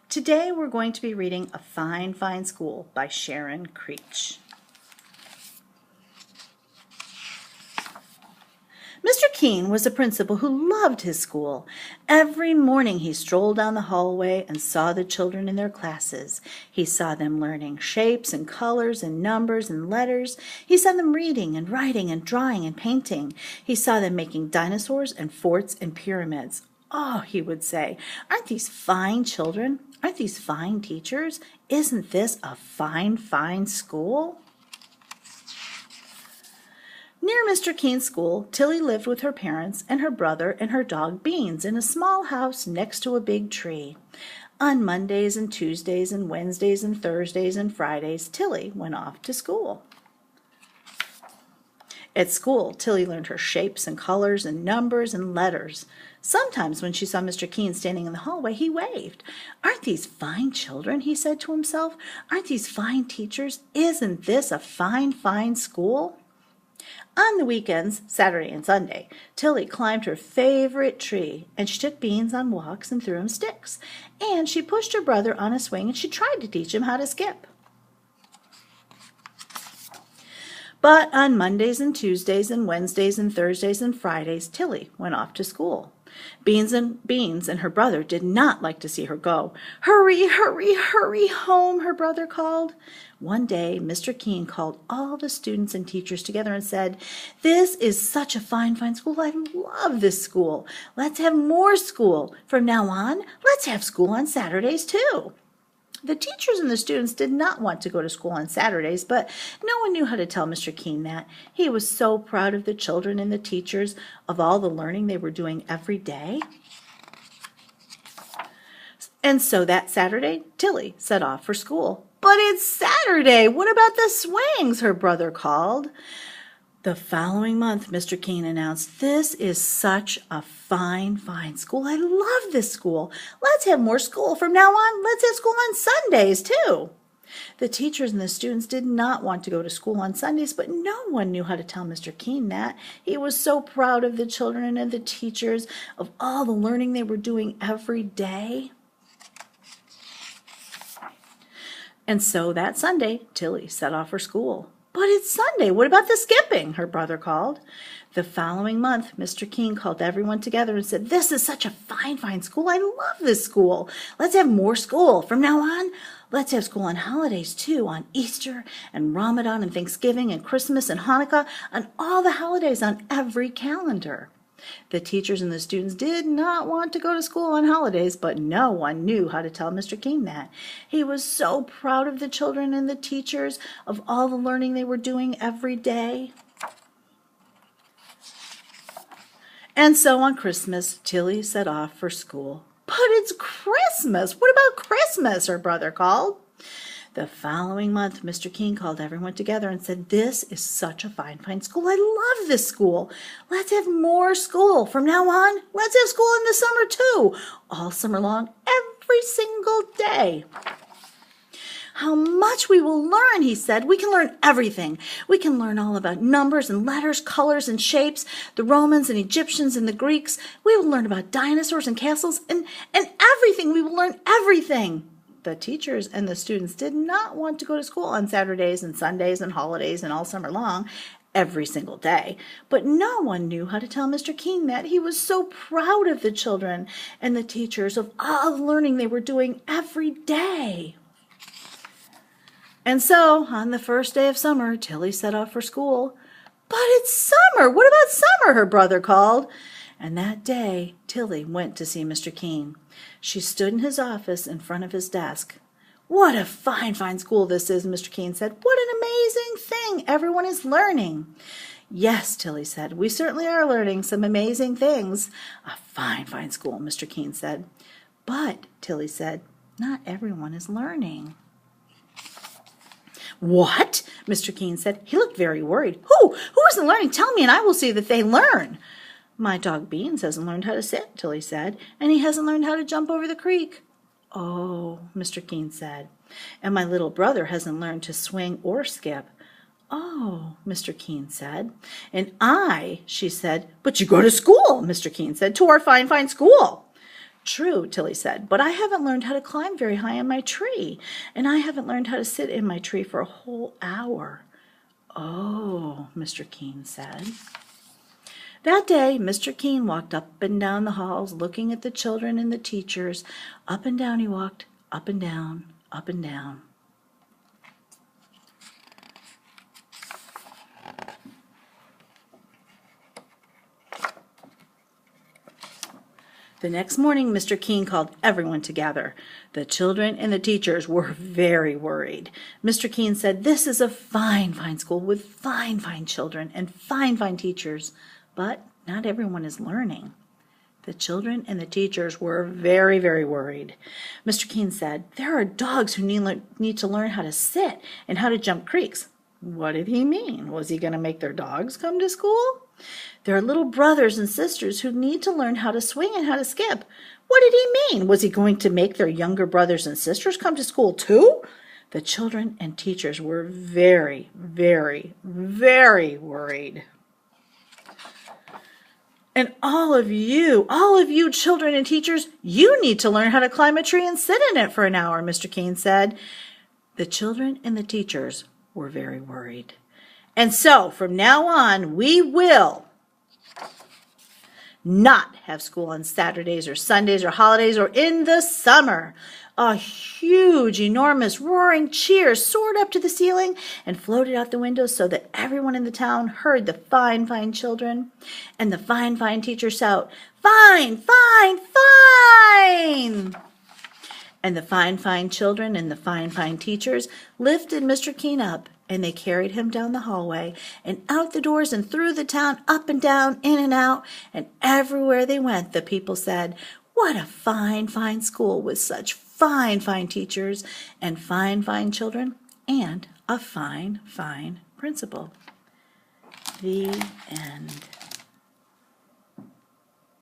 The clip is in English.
Today we're going to be reading A Fine, Fine School by Sharon Creech. Mr. Keene was a principal who loved his school. Every morning he strolled down the hallway and saw the children in their classes. He saw them learning shapes and colors and numbers and letters. He saw them reading and writing and drawing and painting. He saw them making dinosaurs and forts and pyramids. "Oh," he would say, "aren't these fine children? Aren't these fine teachers? Isn't this a fine, fine school?" Near Mr. Keene's school, Tilly lived with her parents and her brother and her dog Beans in a small house next to a big tree. On Mondays and Tuesdays and Wednesdays and Thursdays and Fridays, Tilly went off to school. At school, Tilly learned her shapes and colors and numbers and letters. Sometimes when she saw Mr. Keene standing in the hallway, he waved. "Aren't these fine children?" he said to himself. "Aren't these fine teachers? Isn't this a fine, fine school?" On the weekends, Saturday and Sunday, Tilly climbed her favorite tree, and she took Beans on walks and threw him sticks, and she pushed her brother on a swing, and she tried to teach him how to skip. But on Mondays and Tuesdays and Wednesdays and Thursdays and Fridays, Tilly went off to school. Beans and her brother did not like to see her go. "Hurry, hurry, hurry home," her brother called. One day, Mr. Keene called all the students and teachers together and said, "This is such a fine, fine school. I love this school. Let's have more school. From now on, let's have school on Saturdays too." The teachers and the students did not want to go to school on Saturdays, but no one knew how to tell Mr. Keene that. He was so proud of the children and the teachers, of all the learning they were doing every day. And so that Saturday, Tilly set off for school. "But it's Saturday! What about the swings?" her brother called. The following month, Mr. Keene announced, "This is such a fine, fine school. I love this school. Let's have more school. From now on, let's have school on Sundays, too." The teachers and the students did not want to go to school on Sundays, but no one knew how to tell Mr. Keene that. He was so proud of the children and the teachers, of all the learning they were doing every day. And so that Sunday, Tilly set off for school. "But it's Sunday. What about the skipping?" her brother called. The following month, Mr. Keene called everyone together and said, "This is such a fine, fine school. I love this school. Let's have more school. From now on, let's have school on holidays too, on Easter and Ramadan and Thanksgiving and Christmas and Hanukkah, and all the holidays on every calendar." The teachers and the students did not want to go to school on holidays, but no one knew how to tell Mr. Keene that. He was so proud of the children and the teachers, of all the learning they were doing every day. And so on Christmas, Tilly set off for school. "But it's Christmas! What about Christmas?" her brother called. The following month, Mr. Keene called everyone together and said, "This is such a fine, fine school. I love this school. Let's have more school. From now on, let's have school in the summer too, all summer long, every single day." "How much we will learn," he said. "We can learn everything. We can learn all about numbers and letters, colors and shapes, the Romans and Egyptians and the Greeks. We will learn about dinosaurs and castles and everything. We will learn everything." The teachers and the students did not want to go to school on Saturdays and Sundays and holidays and all summer long, every single day. But no one knew how to tell Mr. Keene that. He was so proud of the children and the teachers, of all the learning they were doing every day. And so, on the first day of summer, Tilly set off for school. "But it's summer! What about summer?" her brother called. And that day, Tilly went to see Mr. Keene. She stood in his office in front of his desk. "What a fine, fine school this is," Mr. Keene said. "What an amazing thing everyone is learning." "Yes," Tilly said, "we certainly are learning some amazing things." "A fine, fine school," Mr. Keene said. "But," Tilly said, "not everyone is learning." "What?" Mr. Keene said. He looked very worried. Who isn't learning? Tell me and I will see that they learn." "My dog Beans hasn't learned how to sit," Tilly said, "and he hasn't learned how to jump over the creek." "Oh," Mr. Keene said, "and my little brother hasn't learned to swing or skip." "Oh," Mr. Keene said. "And she said, "But you go to school," Mr. Keene said, "to our fine, fine school." True, Tilly said, but I haven't learned how to climb very high in my tree, and I haven't learned how to sit in my tree for a whole hour. Oh, Mr. Keene said. That day, Mr. Keene walked up and down the halls, looking at the children and the teachers. Up and down he walked, up and down, up and down. The next morning, Mr. Keene called everyone together. The children and the teachers were very worried. Mr. Keene said, "This is a fine, fine school with fine, fine children and fine, fine teachers, but not everyone is learning." The children and the teachers were very, very worried. Mr. Keene said, "There are dogs who need to learn how to sit and how to jump creeks." What did he mean? Was he going to make their dogs come to school? There are little brothers and sisters who need to learn how to swing and how to skip. What did he mean? Was he going to make their younger brothers and sisters come to school too? The children and teachers were very, very, very worried. And all of you children and teachers, you need to learn how to climb a tree and sit in it for an hour, Mr. Keene said. The children and the teachers were very worried. And so, from now on, we will not have school on Saturdays or Sundays or holidays or in the summer. A huge, enormous, roaring cheer soared up to the ceiling and floated out the windows so that everyone in the town heard the fine, fine children and the fine, fine teachers shout, "Fine, fine, fine!" And the fine, fine children and the fine, fine teachers lifted Mr. Keene up, and they carried him down the hallway and out the doors and through the town, up and down, in and out, and everywhere they went, the people said, "What a fine, fine school with such fine, fine teachers and fine, fine children and a fine, fine principal." The end.